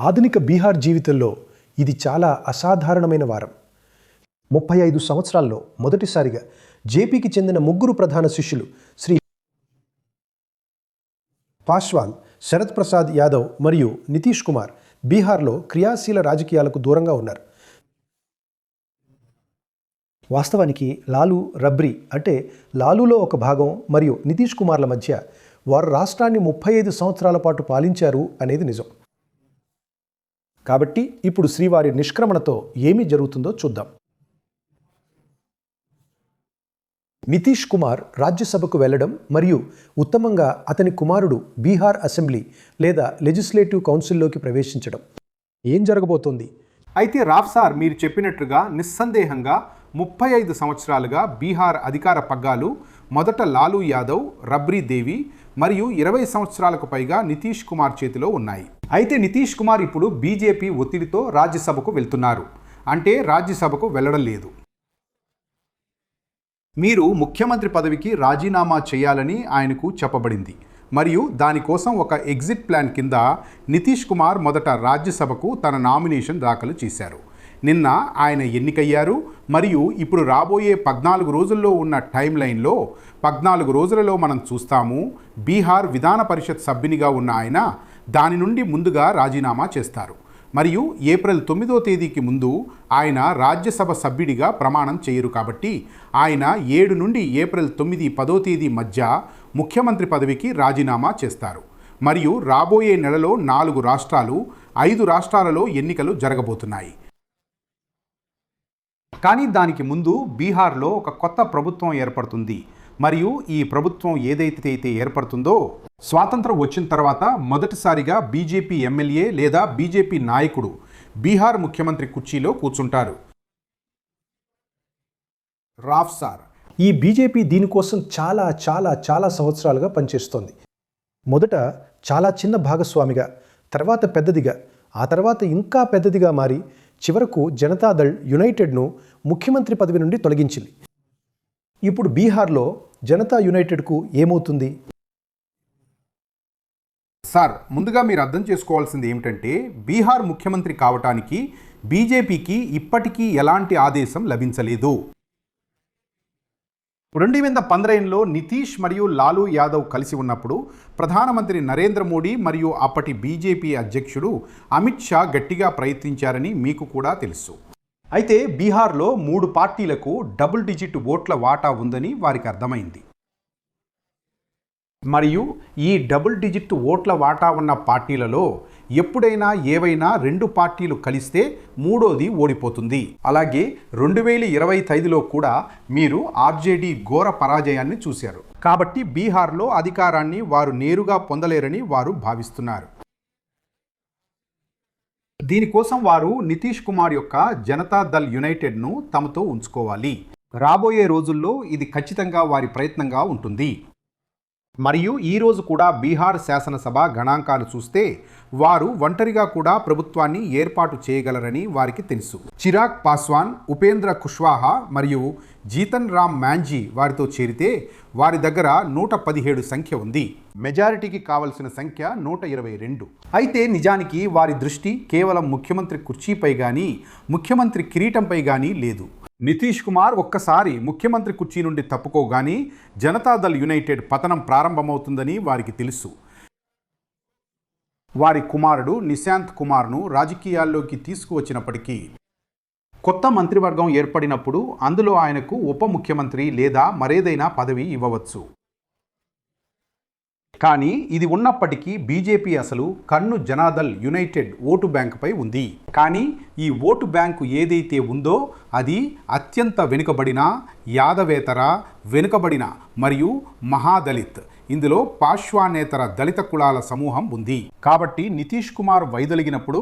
ఆధునిక బీహార్ జీవితంలో ఇది చాలా అసాధారణమైన వారం. 35 సంవత్సరాల్లో మొదటిసారిగా జేపీకి చెందిన ముగ్గురు ప్రధాన శిష్యులు శ్రీ పాస్వాన్, శరత్ ప్రసాద్ యాదవ్ మరియు నితీష్ కుమార్ బీహార్లో క్రియాశీల రాజకీయాలకు దూరంగా ఉన్నారు. వాస్తవానికి లాలూ, రబ్రీ అంటే లాలూలో ఒక భాగం మరియు నితీష్ కుమార్ల మధ్య వారు రాష్ట్రాన్ని 35 సంవత్సరాల పాటు పాలించారు అనేది నిజం. కాబట్టి ఇప్పుడు శ్రీవారి నిష్క్రమణతో ఏమి జరుగుతుందో చూద్దాం. నితీష్ కుమార్ రాజ్యసభకు వెళ్లడం మరియు ఉత్తమంగా అతని కుమారుడు బీహార్ అసెంబ్లీ లేదా లెజిస్లేటివ్ కౌన్సిల్లోకి ప్రవేశించడం. ఏం జరగబోతోంది? అయితే రాఫ్ సార్, మీరు చెప్పినట్లుగా నిస్సందేహంగా 35 సంవత్సరాలుగా బీహార్ అధికార పగ్గాలు మొదట లాలూ యాదవ్, రబ్రీ దేవి మరియు 20 సంవత్సరాలకు పైగా నితీష్ కుమార్ చేతిలో ఉన్నాయి. అయితే నితీష్ కుమార్ ఇప్పుడు బీజేపీ ఒత్తిడితో రాజ్యసభకు వెళ్తున్నారు. అంటే రాజ్యసభకు వెళ్లడం లేదు. మీరు ముఖ్యమంత్రి పదవికి రాజీనామా చేయాలని ఆయనకు చెప్పబడింది మరియు దానికోసం ఒక ఎగ్జిట్ ప్లాన్ కింద నితీష్ కుమార్ మొదట రాజ్యసభకు తన నామినేషన్ దాఖలు చేశారు. నిన్న ఆయన ఎన్నికయ్యారు మరియు ఇప్పుడు రాబోయే 14 రోజుల్లో ఉన్న టైం లైన్లో 14 రోజులలో మనం చూస్తాము బీహార్ విధాన పరిషత్ సభ్యునిగా ఉన్న ఆయన దాని నుండి ముందుగా రాజీనామా చేస్తారు మరియు ఏప్రిల్ 9వ తేదీకి ముందు ఆయన రాజ్యసభ సభ్యుడిగా ప్రమాణం చేయరు. కాబట్టి ఆయన 7 నుండి ఏప్రిల్ 9, 10వ తేదీ మధ్య ముఖ్యమంత్రి పదవికి రాజీనామా చేస్తారు మరియు రాబోయే నెలలో 4 రాష్ట్రాలు, 5 రాష్ట్రాలలో ఎన్నికలు జరగబోతున్నాయి. కానీ దానికి ముందు బీహార్లో ఒక కొత్త ప్రభుత్వం ఏర్పడుతుంది మరియు ఈ ప్రభుత్వం ఏదైతే ఏర్పడుతుందో స్వాతంత్రం వచ్చిన తర్వాత మొదటిసారిగా బీజేపీ ఎమ్మెల్యే లేదా బీజేపీ నాయకుడు బీహార్ ముఖ్యమంత్రి కుర్చీలో కూర్చుంటారు. రాఫ్ సార్, ఈ బీజేపీ దీనికోసం చాలా చాలా చాలా సంవత్సరాలుగా పనిచేస్తోంది. మొదట చాలా చిన్న భాగస్వామిగా, తర్వాత పెద్దదిగా, ఆ తర్వాత ఇంకా పెద్దదిగా మారి చివరకు జనతాదళ్ యునైటెడ్ను ముఖ్యమంత్రి పదవి నుండి తొలగించింది. ఇప్పుడు బీహార్లో జనతా యునైటెడ్కు ఏమవుతుంది? సార్, ముందుగా మీరు అర్థం చేసుకోవాల్సింది ఏమిటంటే బీహార్ ముఖ్యమంత్రి కావటానికి బీజేపీకి ఇప్పటికీ ఎలాంటి ఆదేశం లభించలేదు. 2015లో నితీష్ మరియు లాలూ యాదవ్ కలిసి ఉన్నప్పుడు ప్రధానమంత్రి నరేంద్ర మోడీ మరియు అప్పటి బీజేపీ అధ్యక్షుడు అమిత్ షా గట్టిగా ప్రయత్నించారని మీకు కూడా తెలుసు. అయితే బీహార్లో 3 పార్టీలకు డబుల్ డిజిట్ ఓట్ల వాటా ఉందని వారికి అర్థమైంది మరియు ఈ డబుల్ డిజిట్ ఓట్ల వాటా ఉన్న పార్టీలలో ఎప్పుడైనా ఏవైనా 2 పార్టీలు కలిస్తే మూడోది ఓడిపోతుంది. అలాగే 2025లో కూడా మీరు ఆర్జేడీ ఘోర పరాజయాన్ని చూశారు. కాబట్టి బీహార్లో అధికారాన్ని వారు నేరుగా పొందలేరని వారు భావిస్తున్నారు. దీనికోసం వారు నితీష్ కుమార్ యొక్క జనతాదళ్ యునైటెడ్ను తమతో ఉంచుకోవాలి. రాబోయే రోజుల్లో ఇది ఖచ్చితంగా వారి ప్రయత్నంగా ఉంటుంది. మరియు ఈరోజు కూడా బీహార్ శాసనసభ గణాంకాలు చూస్తే వారు ఒంటరిగా కూడా ప్రభుత్వాన్ని ఏర్పాటు చేయగలరని వారికి తెలుసు. చిరాగ్ పాస్వాన్, ఉపేంద్ర కుష్వాహా మరియు జీతన్ రామ్ మాంఝీ వారితో చేరితే వారి దగ్గర 117 సంఖ్య ఉంది. మెజారిటీకి కావలసిన సంఖ్య 122. అయితే నిజానికి వారి దృష్టి కేవలం ముఖ్యమంత్రి కుర్చీపై కానీ ముఖ్యమంత్రి కిరీటంపై కానీ లేదు. నితీష్ కుమార్ ఒక్కసారి ముఖ్యమంత్రి కుర్చీ నుండి తప్పుకోగానే జనతాదళ్ యునైటెడ్ పతనం ప్రారంభమవుతుందని వారికి తెలుసు. వారి కుమారుడు నిశాంత్ కుమార్ను రాజకీయాల్లోకి తీసుకువచ్చినప్పటికీ కొత్త మంత్రివర్గం ఏర్పడినప్పుడు అందులో ఆయనకు ఉప ముఖ్యమంత్రి లేదా మరేదైనా పదవి ఇవ్వవచ్చు. కానీ ఇది ఉన్నప్పటికీ బీజేపీ అసలు కన్ను జనతాదళ్ యునైటెడ్ ఓటు బ్యాంకుపై ఉంది. కానీ ఈ ఓటు బ్యాంకు ఏదైతే ఉందో అది అత్యంత వెనుకబడిన, యాదవేతర, వెనుకబడిన మరియు మహాదళిత్, ఇందులో పాశ్వానేతర దళిత కులాల సమూహం ఉంది. కాబట్టి నితీష్ కుమార్ వైదొలిగినప్పుడు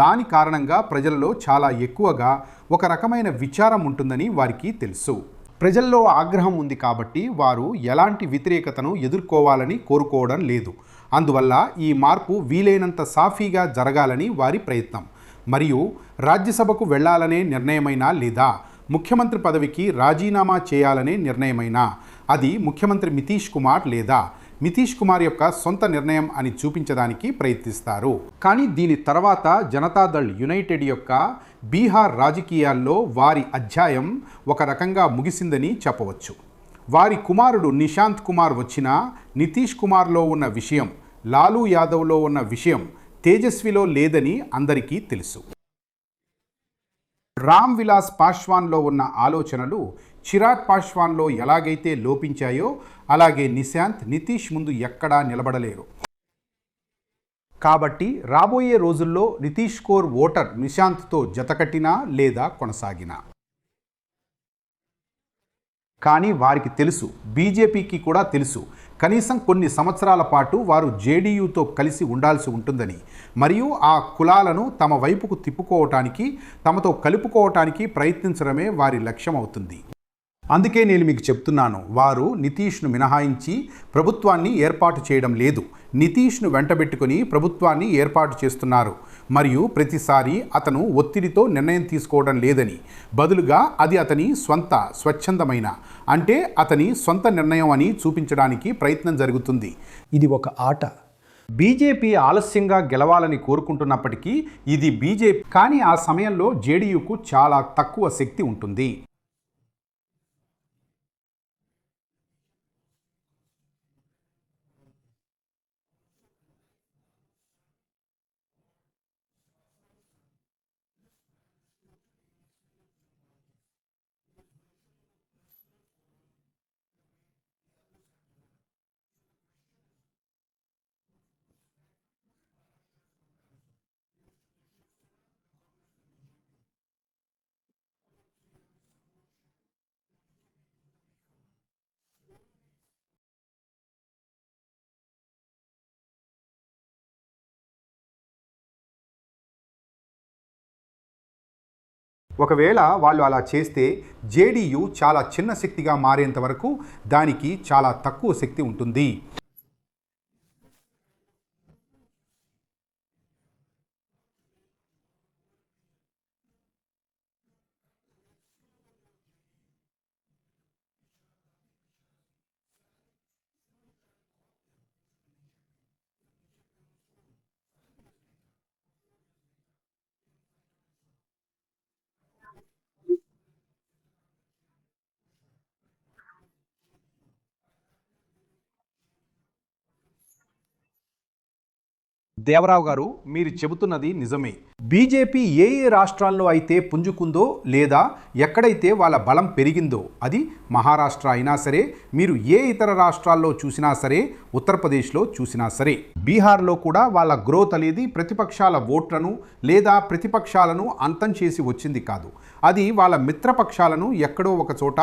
దాని కారణంగా ప్రజలలో చాలా ఎక్కువగా ఒక రకమైన విచారం ఉంటుందని వారికి తెలుసు. ప్రజల్లో ఆగ్రహం ఉంది కాబట్టి వారు ఎలాంటి వ్యతిరేకతను ఎదుర్కోవాలని కోరుకోవడం లేదు. అందువల్ల ఈ మార్పు వీలైనంత సాఫీగా జరగాలని వారి ప్రయత్నం. మరియు రాజ్యసభకు వెళ్లాలనే నిర్ణయమైనా లేదా ముఖ్యమంత్రి పదవికి రాజీనామా చేయాలనే నిర్ణయమైనా అది ముఖ్యమంత్రి నితీష్ కుమార్ లేదా నితీష్ కుమార్ యొక్క సొంత నిర్ణయం అని చూపించడానికి ప్రయత్నిస్తారు. కానీ దీని తర్వాత జనతాదళ్ యునైటెడ్ యొక్క బీహార్ రాజకీయాల్లో వారి అధ్యాయం ఒక రకంగా ముగిసిందని చెప్పవచ్చు. వారి కుమారుడు నిశాంత్ కుమార్ వచ్చినా నితీష్ కుమార్లో ఉన్న విషయం, లాలూ యాదవ్లో ఉన్న విషయం తేజస్విలో లేదని అందరికీ తెలుసు. రామ్ విలాస్ పాశ్వాన్లో ఉన్న ఆలోచనలు చిరాగ్ పాశ్వాన్లో ఎలాగైతే లోపించాయో అలాగే నిశాంత్ నితీష్ ముందు ఎక్కడా నిలబడలేరు. కాబట్టి రాబోయే రోజుల్లో నితీష్ కోర్ ఓటర్ నిశాంత్తో జతకట్టినా లేదా కొనసాగినా. కానీ వారికి తెలుసు, బీజేపీకి కూడా తెలుసు, కనీసం కొన్ని సంవత్సరాల పాటు వారు జేడీయూతో కలిసి ఉండాల్సి ఉంటుందని, మరియు ఆ కులాలను తమ వైపుకు తిప్పుకోవటానికి, తమతో కలుపుకోవటానికి ప్రయత్నించడమే వారి లక్ష్యం అవుతుంది. అందుకే నేను మీకు చెప్తున్నాను, వారు నితీష్ను మినహాయించి ప్రభుత్వాన్ని ఏర్పాటు చేయడం లేదు. నితీష్ను వెంటబెట్టుకుని ప్రభుత్వాన్ని ఏర్పాటు చేస్తున్నారు. మరియు ప్రతిసారి అతను ఒత్తిడితో నిర్ణయం తీసుకోవడం లేదని, బదులుగా అది అతని స్వచ్ఛందమైన, అంటే అతని సొంత నిర్ణయం అని చూపించడానికి ప్రయత్నం జరుగుతుంది. ఇది ఒక ఆట. బీజేపీ ఆలస్యంగా గెలవాలని కోరుకుంటున్నప్పటికీ ఇది బీజేపీ, కానీ ఆ సమయంలో జేడీయూకు చాలా తక్కువ శక్తి ఉంటుంది. ఒకవేళ వాళ్ళు అలా చేస్తే జేడీయూ చాలా చిన్న శక్తిగా మారేంత వరకు దానికి చాలా తక్కువ శక్తి ఉంటుంది. దేవరావు గారు, మీరు చెబుతున్నది నిజమే. బీజేపీ ఏ రాష్ట్రాల్లో అయితే పుంజుకుందో లేదా ఎక్కడైతే వాళ్ళ బలం పెరిగిందో, అది మహారాష్ట్ర అయినా సరే, మీరు ఏ ఇతర రాష్ట్రాల్లో చూసినా సరే, ఉత్తరప్రదేశ్లో చూసినా సరే, బీహార్లో కూడా వాళ్ళ గ్రోత్ అనేది ప్రతిపక్షాల ఓట్లను లేదా ప్రతిపక్షాలను అంతం చేసి వచ్చింది కాదు. అది వాళ్ళ మిత్రపక్షాలను ఎక్కడో ఒక చోట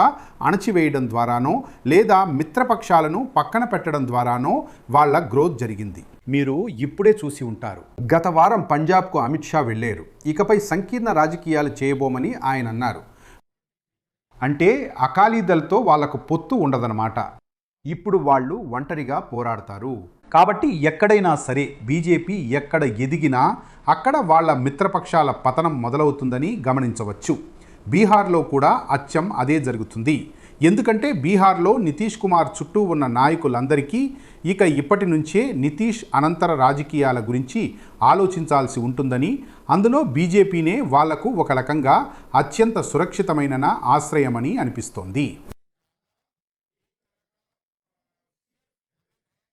అణచివేయడం ద్వారానో లేదా మిత్రపక్షాలను పక్కన పెట్టడం ద్వారానో వాళ్ళ గ్రోత్ జరిగింది. మీరు ఇప్పుడే చూసి ఉంటారు, గత వారం పంజాబ్కు అమిత్ షా వెళ్ళారు. ఇకపై సంకీర్ణ రాజకీయాలు చేయబోమని ఆయన అన్నారు. అంటే అకాలీదళ్తో వాళ్లకు పొత్తు ఉండదన్నమాట. ఇప్పుడు వాళ్ళు ఒంటరిగా పోరాడతారు. కాబట్టి ఎక్కడైనా సరే బీజేపీ ఎక్కడ ఎదిగినా అక్కడ వాళ్ళ మిత్రపక్షాల పతనం మొదలవుతుందని గమనించవచ్చు. బీహార్లో కూడా అచ్చం అదే జరుగుతుంది. ఎందుకంటే బీహార్లో నితీష్ కుమార్ చుట్టూ ఉన్న నాయకులందరికీ ఇక ఇప్పటి నుంచే నితీష్ అనంతర రాజకీయాల గురించి ఆలోచించాల్సి ఉంటుందని, అందులో బీజేపీనే వాళ్లకు ఒక రకంగా అత్యంత సురక్షితమైన ఆశ్రయమని అనిపిస్తోంది.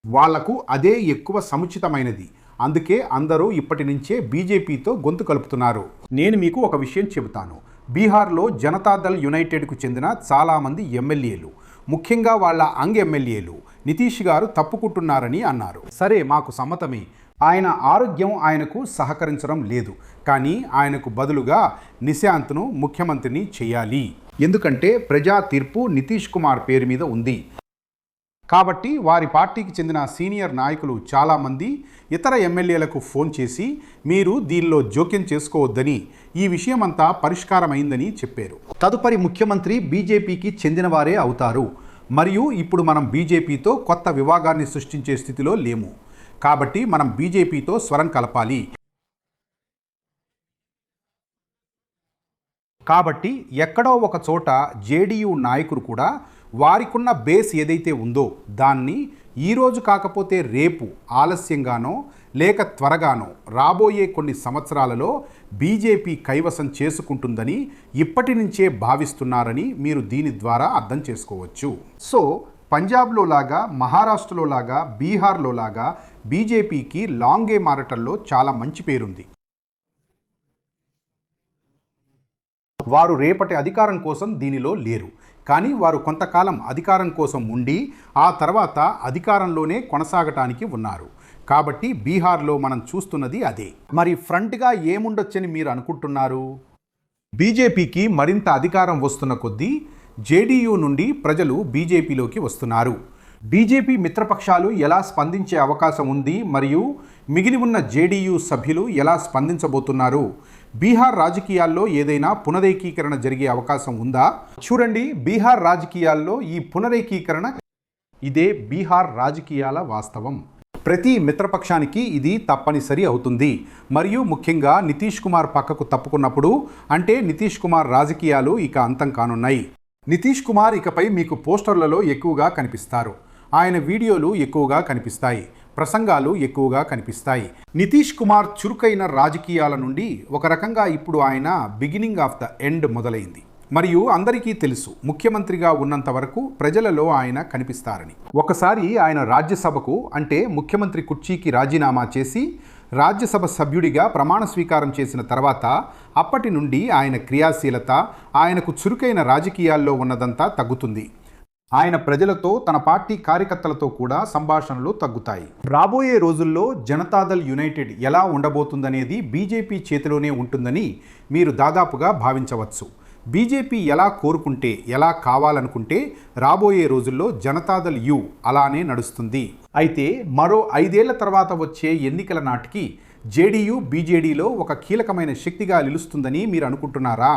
వాళ్లకు అదే ఎక్కువ సముచితమైనది. అందుకే అందరూ ఇప్పటి నుంచే బీజేపీతో గొంతు కలుపుతున్నారు. నేను మీకు ఒక విషయం చెబుతాను. బీహార్లో జనతాదళ్ యునైటెడ్కు చెందిన చాలామంది ఎమ్మెల్యేలు, ముఖ్యంగా వాళ్ళ ఎమ్మెల్యేలు నితీష్ గారు తప్పుకుంటున్నారని అన్నారు. సరే, మాకు సమ్మతమే. ఆయన ఆరోగ్యం ఆయనకు సహకరించడం లేదు, కానీ ఆయనకు బదులుగా నిశాంత్ను ముఖ్యమంత్రిని చేయాలి. ఎందుకంటే ప్రజా తీర్పు నితీష్ కుమార్ పేరు మీద ఉంది. కాబట్టి వారి పార్టీకి చెందిన సీనియర్ నాయకులు చాలామంది ఇతర ఎమ్మెల్యేలకు ఫోన్ చేసి మీరు దీనిలో జోక్యం చేసుకోవద్దని, ఈ విషయమంతా పరిష్కారమైందని చెప్పారు. తదుపరి ముఖ్యమంత్రి బీజేపీకి చెందినవారే అవుతారు. మరియు ఇప్పుడు మనం బీజేపీతో కొత్త వివాదాన్ని సృష్టించే స్థితిలో లేము. కాబట్టి మనం బీజేపీతో స్వరం కలపాలి. కాబట్టి ఎక్కడో ఒక చోట జేడీయూ నాయకులు కూడా వారికున్న బేస్ ఏదైతే ఉందో దాన్ని ఈరోజు కాకపోతే రేపు ఆలస్యంగానో లేక త్వరగానో రాబోయే కొన్ని సంవత్సరాలలో బీజేపీ కైవసం చేసుకుంటుందని ఇప్పటి నుంచే భావిస్తున్నారని మీరు దీని ద్వారా అర్థం చేసుకోవచ్చు. సో పంజాబ్లో లాగా, మహారాష్ట్రలో లాగా, బీహార్లో లాగా బీజేపీకి లాంగ్ గేమ్ ఆడటంలో చాలా మంచి పేరుంది. వారు రేపటి అధికారం కోసం దీనిలో లేరు, కానీ వారు కొంతకాలం అధికారం కోసం ఉండి ఆ తర్వాత అధికారంలోనే కొనసాగటానికి ఉన్నారు. కాబట్టి బీహార్లో మనం చూస్తున్నది అదే. మరి ఫ్రంట్గా ఏముండొచ్చని మీరు అనుకుంటున్నారు? బీజేపీకి మరింత అధికారం వస్తున్న కొద్దీ జేడీయూ నుండి ప్రజలు బీజేపీలోకి వస్తున్నారు. బీజేపీ మిత్రపక్షాలు ఎలా స్పందించే అవకాశం ఉంది మరియు మిగిలి ఉన్న జేడీయూ సభ్యులు ఎలా స్పందించబోతున్నారు? బీహార్ రాజకీయాల్లో ఏదైనా పునరేకీకరణ జరిగే అవకాశం ఉందా? చూడండి, బీహార్ రాజకీయాల్లో ఈ పునరేకీకరణ ఇదే బీహార్ రాజకీయాల వాస్తవం. ప్రతి మిత్రపక్షానికి ఇది తప్పనిసరి అవుతుంది. మరియు ముఖ్యంగా నితీష్ కుమార్ పక్కకు తప్పుకున్నప్పుడు, అంటే నితీష్ కుమార్ రాజకీయాలు ఇక అంతం కానున్నాయి. నితీష్ కుమార్ ఇకపై మీకు పోస్టర్లలో ఎక్కువగా కనిపిస్తారు. ఆయన వీడియోలు ఎక్కువగా కనిపిస్తాయి, ప్రసంగాలు ఎక్కువగా కనిపిస్తాయి. నితీష్ కుమార్ చురుకైన రాజకీయాల నుండి ఒక రకంగా ఇప్పుడు ఆయన బిగినింగ్ ఆఫ్ ద ఎండ్ మొదలైంది. మరియు అందరికీ తెలుసు, ముఖ్యమంత్రిగా ఉన్నంత వరకు ప్రజలలో ఆయన కనిపిస్తారని. ఒకసారి ఆయన రాజ్యసభకు, అంటే ముఖ్యమంత్రి కుర్చీకి రాజీనామా చేసి రాజ్యసభ సభ్యుడిగా ప్రమాణ స్వీకారం చేసిన తర్వాత అప్పటి నుండి ఆయన క్రియాశీలత, ఆయనకు చురుకైన రాజకీయాల్లో ఉన్నదంతా తగ్గుతుంది. ఆయన ప్రజలతో, తన పార్టీ కార్యకర్తలతో కూడా సంభాషణలు తగ్గుతాయి. రాబోయే రోజుల్లో జనతాదళ్ యునైటెడ్ ఎలా ఉండబోతుందనేది బీజేపీ చేతిలోనే ఉంటుందని మీరు దాదాపుగా భావించవచ్చు. బీజేపీ ఎలా కోరుకుంటే, ఎలా కావాలనుకుంటే రాబోయే రోజుల్లో జనతాదళ్ యు అలానే నడుస్తుంది. అయితే మరో 5 ఏళ్ల తర్వాత వచ్చే ఎన్నికల నాటికి జేడీయూ బీజేడీలో ఒక కీలకమైన శక్తిగా నిలుస్తుందని మీరు అనుకుంటున్నారా?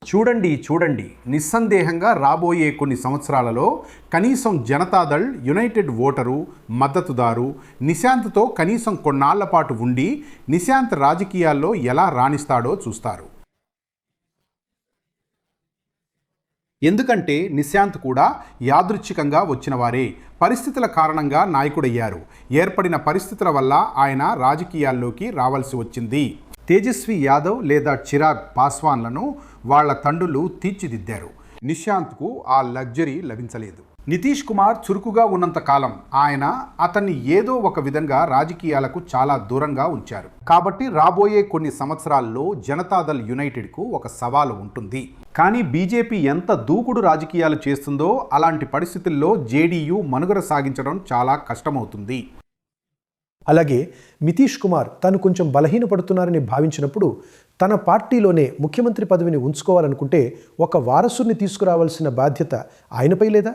చూడండి, నిస్సందేహంగా రాబోయే కొన్ని సంవత్సరాలలో కనీసం జనతాదళ్ యునైటెడ్ ఓటరు, మద్దతుదారు నిశాంత్తో కనీసం కొన్నాళ్ల పాటు ఉండి నిశాంత్ రాజకీయాల్లో ఎలా రాణిస్తాడో చూస్తారు. ఎందుకంటే నిశాంత్ కూడా యాదృచ్ఛికంగా వచ్చినవారే, పరిస్థితుల కారణంగా నాయకుడయ్యారు. ఏర్పడిన పరిస్థితుల వల్ల ఆయన రాజకీయాల్లోకి రావాల్సి వచ్చింది. తేజస్వి యాదవ్ లేదా చిరాగ్ పాస్వాన్లను వాళ్ల తండ్రులు తీర్చిదిద్దారు. నిశాంత్కు ఆ లగ్జరీ లభించలేదు. నితీష్ కుమార్ చురుకుగా ఉన్నంత కాలం అతన్ని ఏదో ఒక విధంగా రాజకీయాలకు చాలా దూరంగా ఉంచారు. కాబట్టి రాబోయే కొన్ని సంవత్సరాల్లో జనతాదళ్ యునైటెడ్కు ఒక సవాలు ఉంటుంది. కానీ బీజేపీ ఎంత దూకుడు రాజకీయాలు చేస్తుందో అలాంటి పరిస్థితుల్లో జేడీయూ మనుగడ సాగించడం చాలా కష్టమవుతుంది. అలాగే నితీష్ కుమార్ తను కొంచెం బలహీనపడుతున్నారని భావించినప్పుడు తన పార్టీలోనే ముఖ్యమంత్రి పదవిని ఉంచుకోవాలనుకుంటే ఒక వారసుని తీసుకురావాల్సిన బాధ్యత ఆయనపై లేదా?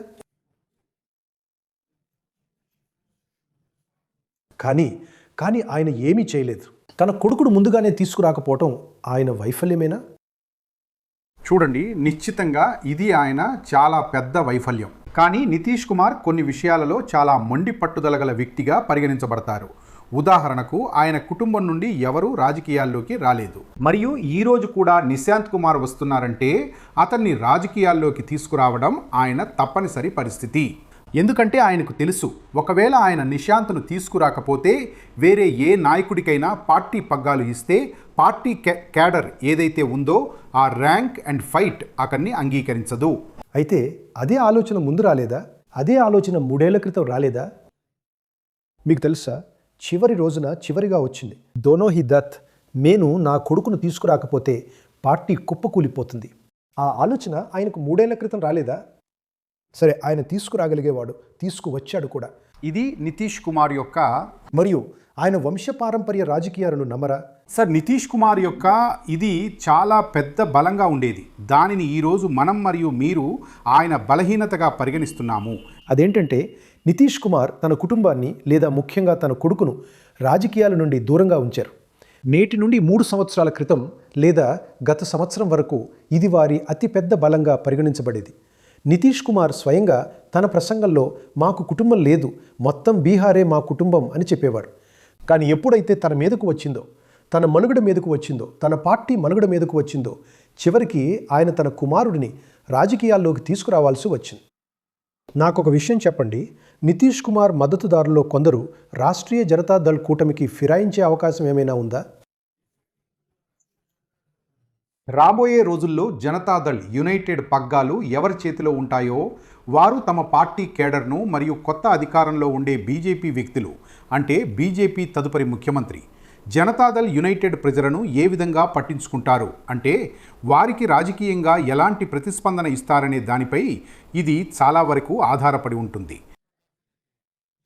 కానీ ఆయన ఏమీ చేయలేదు. తన కొడుకును ముందుగానే తీసుకురాకపోవటం ఆయన వైఫల్యమేనా? చూడండి, నిశ్చితంగా ఇది ఆయన చాలా పెద్ద వైఫల్యం. కానీ నితీష్ కుమార్ కొన్ని విషయాలలో చాలా మొండి పట్టుదల గల వ్యక్తిగా పరిగణించబడతారు. ఉదాహరణకు ఆయన కుటుంబం నుండి ఎవరూ రాజకీయాల్లోకి రాలేదు. మరియు ఈరోజు కూడా నిశాంత్ కుమార్ వస్తున్నారంటే అతన్ని రాజకీయాల్లోకి తీసుకురావడం ఆయన తప్పనిసరి పరిస్థితి. ఎందుకంటే ఆయనకు తెలుసు, ఒకవేళ ఆయన నిశాంత్ను తీసుకురాకపోతే వేరే ఏ నాయకుడికైనా పార్టీ పగ్గాలు ఇస్తే పార్టీ క్యాడర్ ఏదైతే ఉందో ఆ ర్యాంక్ అండ్ ఫైట్ అతన్ని అంగీకరించదు. అయితే అదే ఆలోచన ముందు రాలేదా? అదే ఆలోచన 3 ఏళ్ల క్రితం రాలేదా? మీకు తెలుసా, చివరి రోజున చివరిగా వచ్చింది. దోనో హీ దత్, నేను నా కొడుకును తీసుకురాకపోతే పార్టీ కుప్పకూలిపోతుంది. ఆ ఆలోచన ఆయనకు 3 ఏళ్ల క్రితం రాలేదా? సరే, ఆయన తీసుకురాగలిగేవాడు, తీసుకువచ్చాడు కూడా. ఇది నితీష్ కుమార్ యొక్క మరియు ఆయన వంశపారంపర్య రాజకీయాలను నమ్మరా? సార్, నితీష్ కుమార్ యొక్క ఇది చాలా పెద్ద బలంగా ఉండేది. దానిని ఈరోజు మనం మరియు మీరు ఆయన బలహీనతగా పరిగణిస్తున్నాము. అదేంటంటే నితీష్ కుమార్ తన కుటుంబాన్ని లేదా ముఖ్యంగా తన కొడుకును రాజకీయాల నుండి దూరంగా ఉంచారు. నేటి నుండి 3 సంవత్సరాల క్రితం లేదా గత సంవత్సరం వరకు ఇది వారి అతిపెద్ద బలంగా పరిగణించబడేది. నితీష్ కుమార్ స్వయంగా తన ప్రసంగంలో మాకు కుటుంబం లేదు, మొత్తం బీహారే మా కుటుంబం అని చెప్పేవాడు. కానీ ఎప్పుడైతే తన మీదకు వచ్చిందో, తన మనుగడ మీదకు వచ్చిందో, తన పార్టీ మనుగడ మీదకు వచ్చిందో, చివరికి ఆయన తన కుమారుడిని రాజకీయాల్లోకి తీసుకురావాల్సి వచ్చింది. నాకు ఒక విషయం చెప్పండి, నితీష్ కుమార్ మద్దతుదారుల్లో కొందరు రాష్ట్రీయ జనతాదళ్ కూటమికి ఫిరాయించే అవకాశం ఏమైనా ఉందా? రాబోయే రోజుల్లో జనతాదళ్ యునైటెడ్ పగ్గాలు ఎవరి చేతిలో ఉంటాయో వారు తమ పార్టీ కేడర్ను మరియు కొత్త అధికారంలో ఉండే బీజేపీ వ్యక్తులు అంటే బీజేపీ తదుపరి ముఖ్యమంత్రి జనతాదళ్ యునైటెడ్ ప్రజలను ఏ విధంగా పట్టించుకుంటారు అంటే వారికి రాజకీయంగా ఎలాంటి ప్రతిస్పందన ఇస్తారనే దానిపై ఇది చాలా వరకు ఆధారపడి ఉంటుంది.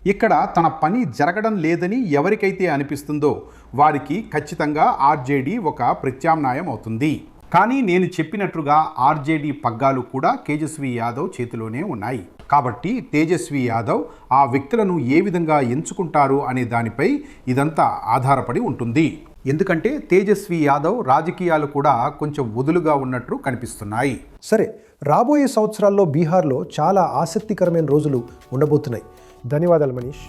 ఇక్కడ తన పని జరగడం లేదని ఎవరికైతే అనిపిస్తుందో వారికి ఖచ్చితంగా ఆర్జేడీ ఒక ప్రత్యామ్నాయం అవుతుంది. కానీ నేను చెప్పినట్లుగా ఆర్జేడీ పగ్గాలు కూడా తేజస్వి యాదవ్ చేతిలోనే ఉన్నాయి. కాబట్టి తేజస్వి యాదవ్ ఆ వ్యక్తులను ఏ విధంగా ఎంచుకుంటారు అనే దానిపై ఇదంతా ఆధారపడి ఉంటుంది. ఎందుకంటే తేజస్వి యాదవ్ రాజకీయాలు కూడా కొంచెం వదులుగా ఉన్నట్లు కనిపిస్తున్నాయి. సరే, రాబోయే సంవత్సరాల్లో బీహార్లో చాలా ఆసక్తికరమైన రోజులు ఉండబోతున్నాయి. ధన్యవాదాలు మనీష్.